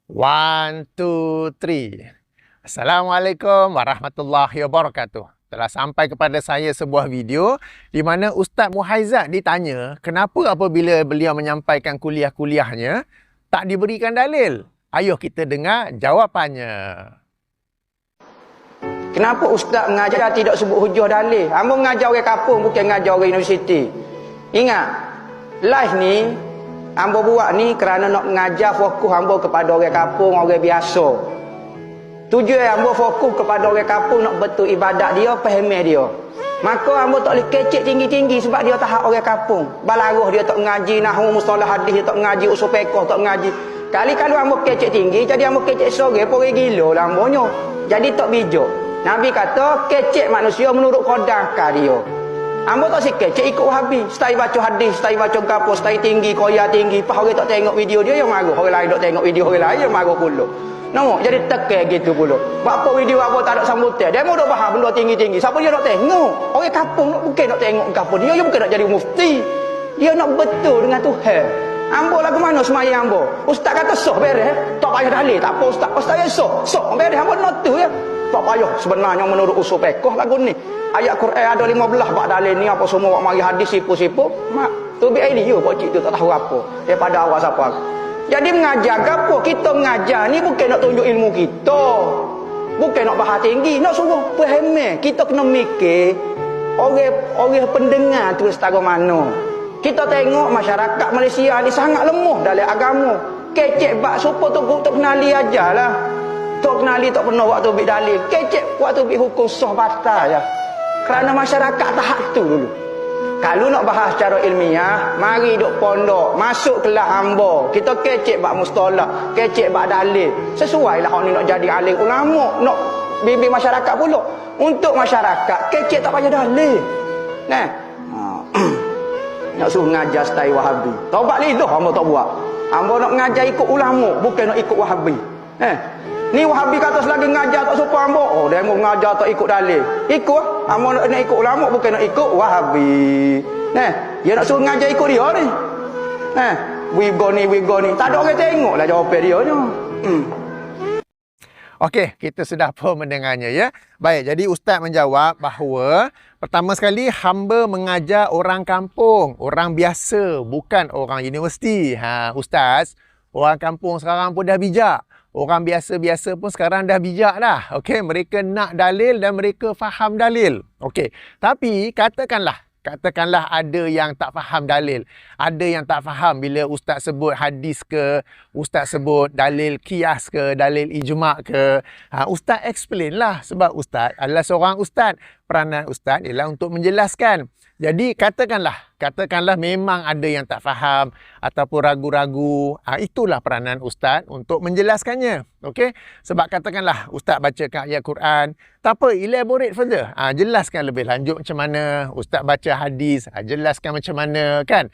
One, two, three. Assalamualaikum warahmatullahi wabarakatuh. Telah sampai kepada saya sebuah video di mana Ustaz Muhaizat ditanya kenapa apabila beliau menyampaikan kuliah-kuliahnya tak diberikan dalil. Ayuh kita dengar jawapannya. Kenapa Ustaz mengajar tidak sebut hujah dalil? Hamba mengajar orang kampung, bukan mengajar orang universiti. Ingat, live ni hamba buat ni kerana nak mengajar fokus hamba kepada orang kampung, orang biasa. Tujuan hamba fokus kepada orang kampung nak betul ibadat dia, faham dia. Maka hamba tak boleh kecek tinggi-tinggi sebab dia tahap orang kampung. Balaruh dia tak mengaji nahwu mustalah hadis, dia tak mengaji usul fiqh, tak mengaji. Kali-kali hamba kecek tinggi, jadi hamba kecek sore pore gila lah hambanya. Jadi tak bijak. Nabi kata kecek manusia menurut qadar dia. Hamba tak sikit, cik ikut Wahabi. Setai baca hadis, setai baca gapo, setai tinggi, koya tinggi. Pas orang tak tengok video dia, yang marah. Orang lain tak tengok video orang lain, yang marah pula. Nampak? Jadi tekan gitu pula. Apa video apa tak ada sambutan. Dia mau dok faham benda tinggi-tinggi. Siapa dia nak tengok? Orang kampung bukan nak tengok gapo. Dia bukan nak jadi mufti. Dia nak betul dengan Tuhan. Hamba lah ke mana semayang hamba? Ustaz kata soh beres. Tak payah dalil. Tak apa ustaz. Ustaz ya soh. Soh beres. Hamba nak tu ya. Tak payah sebenarnya menurut usul fiqh lagu ni. Ayat Quran ada 15 bab dalil ni apa semua buat mari hadis sipu-sipu. Mak, tu bi idea pak cik tu tak tahu apa. Daripada awak siapa. Jadi mengajar apa? Kita mengajar ni bukan nak tunjuk ilmu kita. Bukan nak bahas tinggi, nak suruh faham. Kita kena mikir orang pendengar tu setara mana. Kita tengok masyarakat Malaysia ni sangat lemah dalam agama. Kecek bab supaya tu kenali ajalah. Tak kenali tak pernah waktu bik dalil. Kecek waktu bik hukum sah batal je. Kerana masyarakat tahap tu dulu. Kalau nak bahas secara ilmiah, mari duk pondok, masuk kelas hamba. Kita kecek bab mustalah, kecek bab dalil. Sesuai lah hak ni nak jadi alim ulama, nak bimbing masyarakat pula. Untuk masyarakat, kecek tak payah dalil. Nah. Nak suruh ngajar style Wahabi. Taubat lidah hamba tak buat. Hamba nak ngajar ikut ulama, bukan nak ikut Wahabi. Ni Wahabi kata selagi ngajar tak sopan hamba. Oh, dia mau ngajar tak ikut dalil. Ikut. Hamba nak ikut ulama bukan nak ikut Wahabi. Dia nak suruh ngajar ikut dia ni. We go ni. Tak ada orang tengoklah jawapan dia ni. Okey, kita sudah pun mendengarnya ya. Baik, jadi Ustaz menjawab bahawa pertama sekali hamba mengajar orang kampung, orang biasa, bukan orang universiti. Ustaz, orang kampung sekarang pun dah bijak. Orang biasa-biasa pun sekarang dah bijak dah. Okey, mereka nak dalil dan mereka faham dalil. Okey, tapi katakanlah ada yang tak faham dalil. Ada yang tak faham bila Ustaz sebut hadis ke, Ustaz sebut dalil qiyas ke, dalil ijma' ke. Ustaz explain lah sebab Ustaz adalah seorang Ustaz. Peranan Ustaz ialah untuk menjelaskan. Jadi katakanlah memang ada yang tak faham ataupun ragu-ragu. Itulah peranan Ustaz untuk menjelaskannya. Okey? Sebab katakanlah Ustaz bacakan ayat Quran, tak apa, elaborate further. Jelaskan lebih lanjut macam mana. Ustaz baca hadis, jelaskan macam mana kan.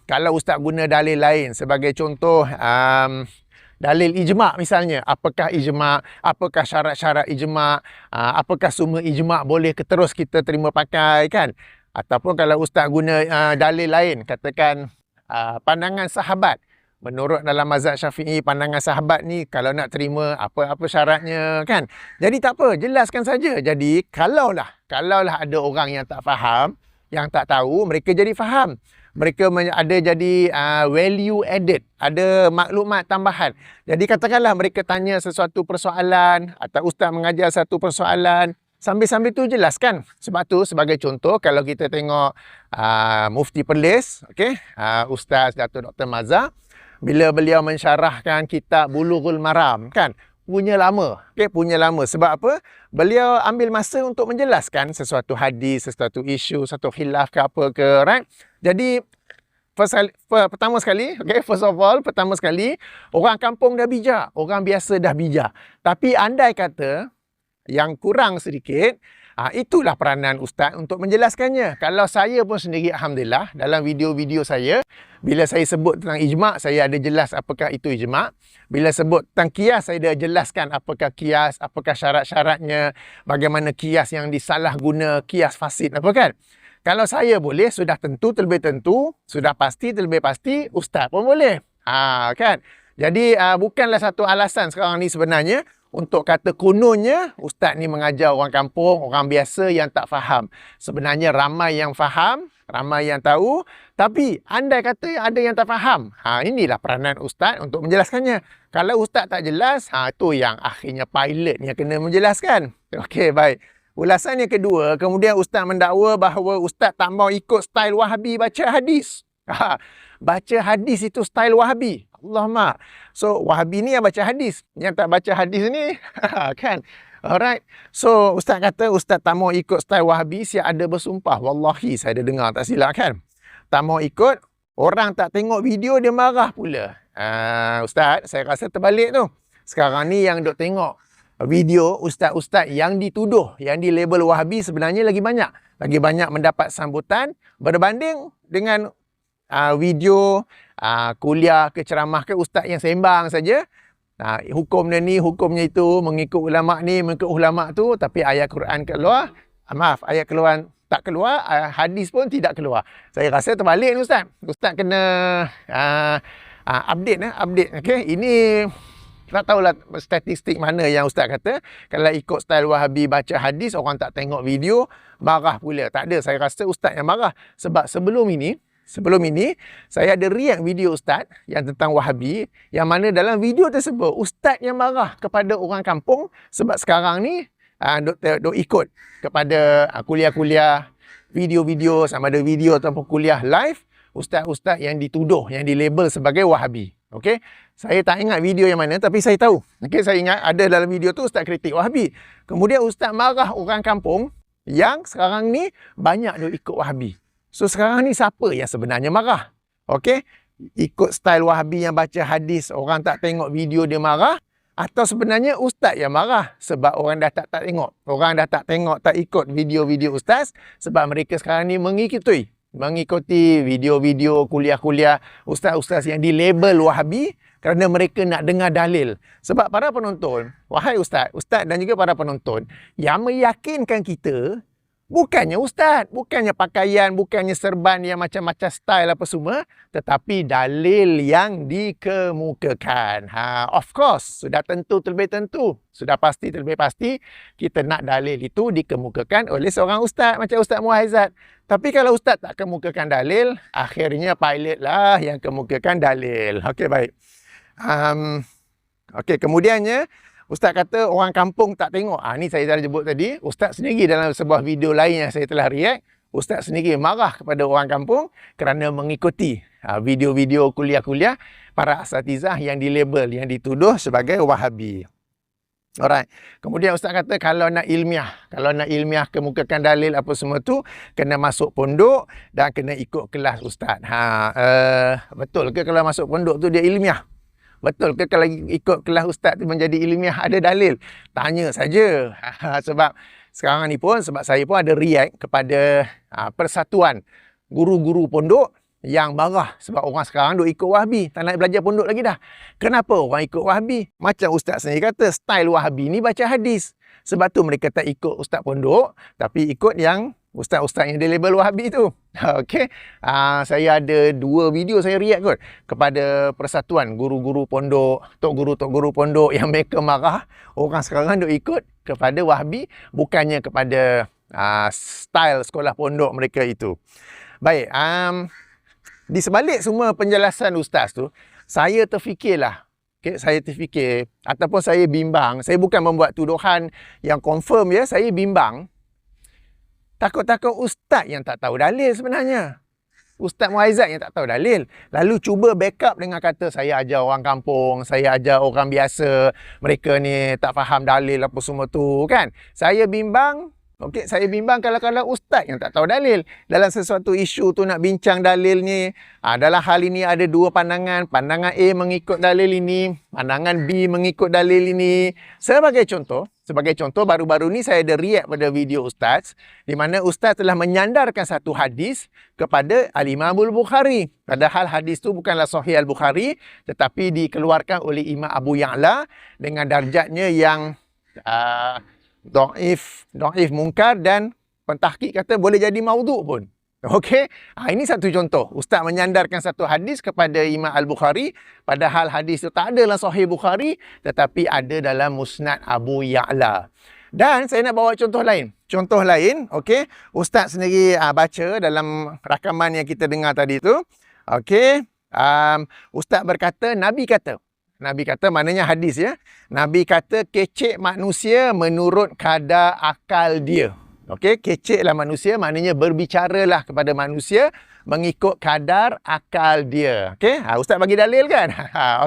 Kalau Ustaz guna dalil lain sebagai contoh, dalil ijma' misalnya, apakah ijma', apakah syarat-syarat ijma', apakah semua ijma' boleh terus kita terima pakai kan. Ataupun kalau Ustaz guna dalil lain, katakan pandangan sahabat. Menurut dalam mazhab Syafi'i, pandangan sahabat ni kalau nak terima apa-apa syaratnya kan. Jadi tak apa, jelaskan saja. Jadi kalaulah ada orang yang tak faham, yang tak tahu, mereka jadi faham. Mereka ada jadi value added, ada maklumat tambahan. Jadi katakanlah mereka tanya sesuatu persoalan atau Ustaz mengajar satu persoalan, sambil-sambil tu jelaskan. Sebab tu sebagai contoh, kalau kita tengok Mufti Perlis, okay? Ustaz Datuk Dr. Mazhar, bila beliau mensyarahkan kitab Bulughul Maram kan, punya lama. Sebab apa? Beliau ambil masa untuk menjelaskan sesuatu hadis, sesuatu isu, satu khilaf ke apa ke, right? Jadi pertama sekali, orang kampung dah bijak, orang biasa dah bijak. Tapi andai kata yang kurang sedikit, itulah peranan Ustaz untuk menjelaskannya. Kalau saya pun sendiri, alhamdulillah, dalam video-video saya, bila saya sebut tentang ijma', saya ada jelas apakah itu ijma'. Bila sebut tentang qiyas, saya dah jelaskan apakah qiyas, apakah syarat-syaratnya, bagaimana qiyas yang disalah guna, qiyas fasid, apa kan. Kalau saya boleh, sudah tentu terlebih tentu, sudah pasti terlebih pasti, Ustaz pun boleh. Kan? Jadi bukanlah satu alasan sekarang ni sebenarnya untuk kata kononnya ustaz ni mengajar orang kampung, orang biasa yang tak faham. Sebenarnya ramai yang faham, ramai yang tahu, tapi andai kata ada yang tak faham, inilah peranan ustaz untuk menjelaskannya. Kalau ustaz tak jelas, itu yang akhirnya pilot yang kena menjelaskan. Okey, baik. Ulasan yang kedua, kemudian ustaz mendakwa bahawa ustaz tak mau ikut style Wahabi baca hadis. Baca hadis itu style Wahabi. Allahumma. So, Wahabi ni yang baca hadis. Yang tak baca hadis ni, kan? Alright. So, ustaz kata ustaz tak mau ikut style Wahabi, siap ada bersumpah. Wallahi, saya ada dengar, tak silap kan? Tak mau ikut, orang tak tengok video, dia marah pula. Ustaz, saya rasa terbalik tu. Sekarang ni yang duk tengok video ustaz-ustaz yang dituduh, yang dilabel Wahabi sebenarnya lagi banyak. Lagi banyak mendapat sambutan berbanding dengan video, kuliah ke ceramah ke ustaz yang sembang saja. Hukumnya ni, hukumnya itu, mengikut ulama' ni, mengikut ulama' tu, tapi ayat Quran keluar, ayat keluar tak keluar, hadis pun tidak keluar. Saya rasa terbalik ni ustaz. Ustaz kena update. Okay? Ini tak tahulah statistik mana yang ustaz kata kalau ikut style Wahabi baca hadis, orang tak tengok video, marah pula. Tak ada, saya rasa ustaz yang marah. Sebab sebelum ini saya ada react video ustaz yang tentang Wahabi, yang mana dalam video tersebut ustaz yang marah kepada orang kampung sebab sekarang ni duk ikut kepada kuliah-kuliah, video-video, sama ada video ataupun kuliah live ustaz-ustaz yang dituduh, yang dilabel sebagai Wahabi. Okey, saya tak ingat video yang mana, tapi saya tahu. Okey, saya ingat ada dalam video tu ustaz kritik Wahabi. Kemudian ustaz marah orang kampung yang sekarang ni banyak duk ikut Wahabi. So sekarang ni siapa yang sebenarnya marah? Okey, ikut style Wahabi yang baca hadis, orang tak tengok video dia marah, atau sebenarnya ustaz yang marah sebab orang dah tak tengok. Orang dah tak tengok, tak ikut video-video ustaz sebab mereka sekarang ni mengikuti video-video kuliah-kuliah ustaz-ustaz yang dilabel Wahabi kerana mereka nak dengar dalil. Sebab para penonton, wahai ustaz dan juga para penonton, yang meyakinkan kita bukannya ustaz, bukannya pakaian, bukannya serban yang macam-macam style apa semua, tetapi dalil yang dikemukakan. Of course, sudah tentu terlebih tentu, sudah pasti terlebih pasti kita nak dalil itu dikemukakan oleh seorang ustaz macam Ustaz Muhaizat. Tapi kalau ustaz tak kemukakan dalil, akhirnya pilot lah yang kemukakan dalil. Okey, baik. Okey, kemudiannya ustaz kata orang kampung tak tengok. Ni saya dah sebut tadi. Ustaz sendiri dalam sebuah video lain yang saya telah react, ustaz sendiri marah kepada orang kampung kerana mengikuti video-video kuliah-kuliah para asatizah yang dilabel, yang dituduh sebagai Wahabi. Alright. Kemudian ustaz kata kalau nak ilmiah kemukakan dalil apa semua tu, kena masuk pondok dan kena ikut kelas ustaz. Betul ke kalau masuk pondok tu dia ilmiah? Betul ke kalau ikut kelas ustaz tu menjadi ilmiah ada dalil? Tanya saja. Sebab sekarang ni pun, sebab saya pun ada react kepada persatuan guru-guru pondok yang marah sebab orang sekarang duk ikut Wahabi, tak nak belajar pondok lagi dah. Kenapa orang ikut Wahabi? Macam ustaz sendiri kata, style Wahabi ni baca hadis. Sebab tu mereka tak ikut ustaz pondok, tapi ikut yang ustaz-ustaz yang dilabel Wahabi tu. Okey. Saya ada 2 video saya react kot kepada persatuan guru-guru pondok, tok guru pondok yang mereka marah orang sekarang duk ikut kepada Wahabi, bukannya kepada style sekolah pondok mereka itu. Baik, di sebalik semua penjelasan ustaz tu, saya terfikirlah. Okay, saya terfikir ataupun saya bimbang. Saya bukan membuat tuduhan yang confirm ya, saya bimbang. Takut-takut ustaz yang tak tahu dalil sebenarnya. Ustaz Muhaizat yang tak tahu dalil. Lalu cuba backup dengan kata saya ajar orang kampung, saya ajar orang biasa, mereka ni tak faham dalil apa semua tu kan. Saya bimbang. Okey, saya bimbang kalau ustaz yang tak tahu dalil. Dalam sesuatu isu tu nak bincang dalil ni, dalam hal ini ada 2 pandangan. Pandangan A mengikut dalil ini, pandangan B mengikut dalil ini. Sebagai contoh, baru-baru ni saya ada react pada video ustaz, di mana ustaz telah menyandarkan satu hadis kepada Al-Imam Al-Bukhari. Padahal hadis tu bukanlah Sahih Al-Bukhari, tetapi dikeluarkan oleh Imam Abu Ya'la dengan darjatnya yang dhaif, munkar, dan pentahqiq kata boleh jadi maudhu' pun. Okey, ini satu contoh. Ustaz menyandarkan satu hadis kepada Imam Al-Bukhari, padahal hadis itu tak ada dalam Sahih Bukhari, tetapi ada dalam Musnad Abu Ya'la. Dan saya nak bawa contoh lain. Contoh lain, okey, Ustaz sendiri baca dalam rakaman yang kita dengar tadi tu. Okey, Ustaz berkata, Nabi kata maknanya hadis ya. Nabi kata kecek manusia menurut kadar akal dia. Okey, keceklah manusia maknanya berbicaralah kepada manusia mengikut kadar akal dia. Okey, Ustaz bagi dalil kan?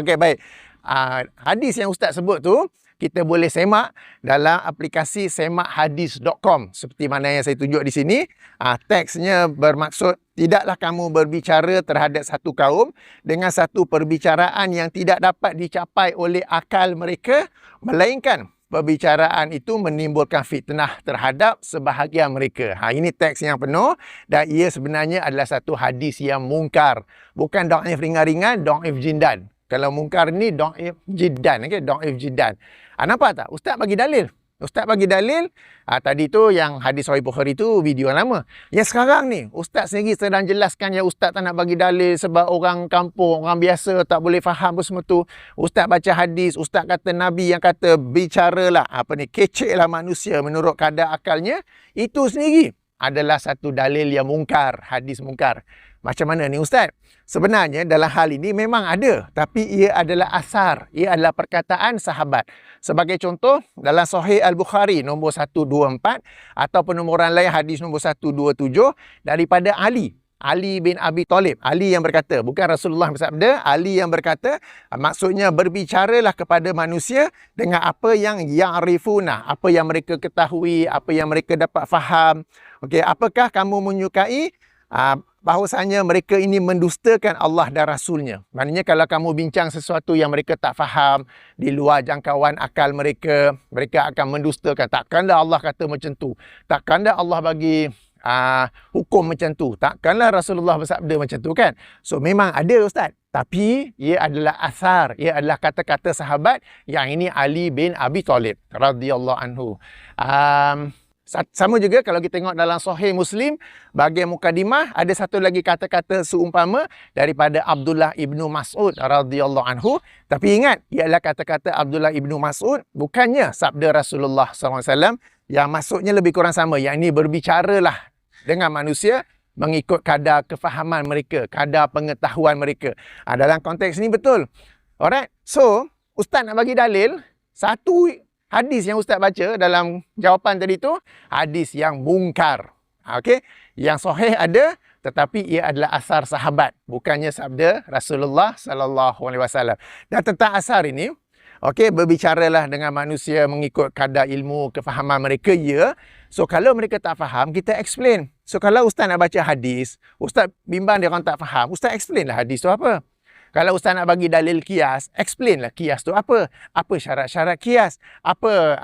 Okey, baik. Hadis yang Ustaz sebut tu kita boleh semak dalam aplikasi semakhadis.com seperti mana yang saya tunjuk di sini. Teksnya bermaksud tidaklah kamu berbicara terhadap satu kaum dengan satu perbicaraan yang tidak dapat dicapai oleh akal mereka, melainkan perbicaraan itu menimbulkan fitnah terhadap sebahagian mereka. Ini teks yang penuh dan ia sebenarnya adalah satu hadis yang mungkar. Bukan dhaif ringan-ringan, dhaif jiddan. Kalau mungkar ni dhaif jiddan, okey, dhaif jiddan. Nampak tak? Ustaz bagi dalil. Tadi tu yang hadis Sahih Bukhari tu video lama. Yang sekarang ni Ustaz sendiri sedang jelaskan yang Ustaz tak nak bagi dalil sebab orang kampung, orang biasa tak boleh faham semua tu. Ustaz baca hadis, Ustaz kata Nabi yang kata bicaralah, keceklah manusia menurut kadar akalnya. Itu sendiri adalah satu dalil yang mungkar, hadis mungkar. Macam mana ni Ustaz? Sebenarnya dalam hal ini memang ada, tapi ia adalah asar, ia adalah perkataan sahabat. Sebagai contoh, dalam Sahih Al-Bukhari nombor 124 atau penumbran lain hadis nombor 127 daripada Ali bin Abi Talib. Ali yang berkata, bukan Rasulullah bersabda, Ali yang berkata, maksudnya berbicaralah kepada manusia dengan apa yang ya'rifuna, apa yang mereka ketahui, apa yang mereka dapat faham. Okey, apakah kamu menyukai bahawasanya mereka ini mendustakan Allah dan Rasulnya. Maknanya kalau kamu bincang sesuatu yang mereka tak faham, di luar jangkauan akal mereka, mereka akan mendustakan. Takkanlah Allah kata macam tu. Takkanlah Allah bagi hukum macam tu. Takkanlah Rasulullah bersabda macam tu kan. So memang ada Ustaz. Tapi ia adalah asar, ia adalah kata-kata sahabat, yang ini Ali bin Abi Talib radhiyallahu anhu. Sama juga kalau kita tengok dalam Sahih Muslim, bahagian mukadimah ada satu lagi kata-kata seumpama daripada Abdullah ibnu Mas'ud radhiyallahu anhu. Tapi ingat, ia adalah kata-kata Abdullah ibnu Mas'ud, bukannya sabda Rasulullah SAW, yang maksudnya lebih kurang sama. Yang ini berbicaralah dengan manusia mengikut kadar kefahaman mereka, kadar pengetahuan mereka. Dalam konteks ini betul. Alright, so Ustaz nak bagi dalil satu hadis yang Ustaz baca dalam jawapan tadi tu, hadis yang mungkar. Okey, yang sahih ada, tetapi ia adalah asar sahabat, bukannya sabda Rasulullah sallallahu alaihi wasallam. Dan tentang asar ini, okey, berbicaralah dengan manusia mengikut kadar ilmu kefahaman mereka, ya. So kalau mereka tak faham, kita explain. So kalau Ustaz nak baca hadis, Ustaz bimbang dia orang tak faham, Ustaz explain lah hadis tu apa. Kalau Ustaz nak bagi dalil kias, explain lah kias tu apa. Apa syarat-syarat kias. Apa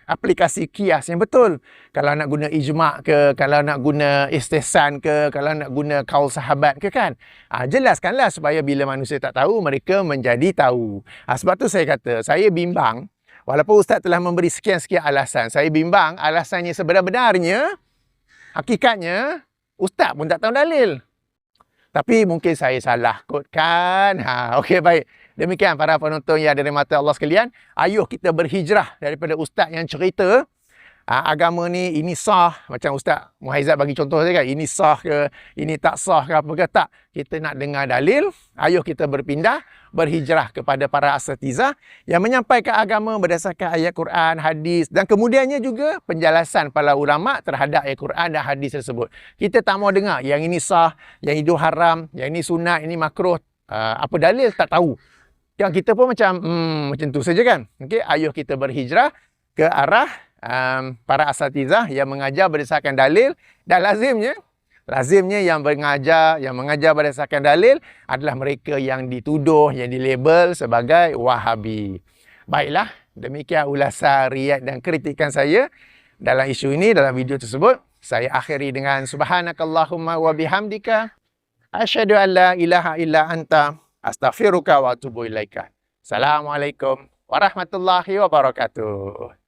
aplikasi kias yang betul. Kalau nak guna ijma' ke, kalau nak guna istihsan ke, kalau nak guna kaul sahabat ke kan. Jelaskanlah supaya bila manusia tak tahu, mereka menjadi tahu. Sebab tu saya kata, saya bimbang. Walaupun Ustaz telah memberi sekian-sekian alasan, saya bimbang alasannya sebenar-benarnya, hakikatnya, Ustaz pun tak tahu dalil. Tapi mungkin saya salah kotkan. Okey, baik. Demikian para penonton yang dirahmati Allah sekalian. Ayuh kita berhijrah daripada ustaz yang cerita agama ni ini sah. Macam Ustaz Muhaizat bagi contoh saya kan. Ini sah ke, ini tak sah ke apa ke tak. Kita nak dengar dalil. Ayuh kita berpindah, berhijrah kepada para asatizah yang menyampaikan agama berdasarkan ayat Quran, hadis, dan kemudiannya juga penjelasan para ulama terhadap ayat Quran dan hadis tersebut. Kita tak mau dengar yang ini sah, yang itu haram, yang ini sunat, ini makruh. Apa dalil tak tahu. Yang kita pun macam tu saja kan. Okey, ayuh kita berhijrah ke arah para asatizah yang mengajar berdasarkan dalil, dan lazimnya yang mengajar berdasarkan dalil adalah mereka yang dituduh, yang dilabel sebagai Wahabi. Baiklah, demikian ulasan, riad dan kritikan saya dalam isu ini, dalam video tersebut. Saya akhiri dengan subhanakallahumma wa bihamdika asyhadu an la ilaha illa anta astaghfiruka wa atubu ilaika. Assalamualaikum warahmatullahi wabarakatuh.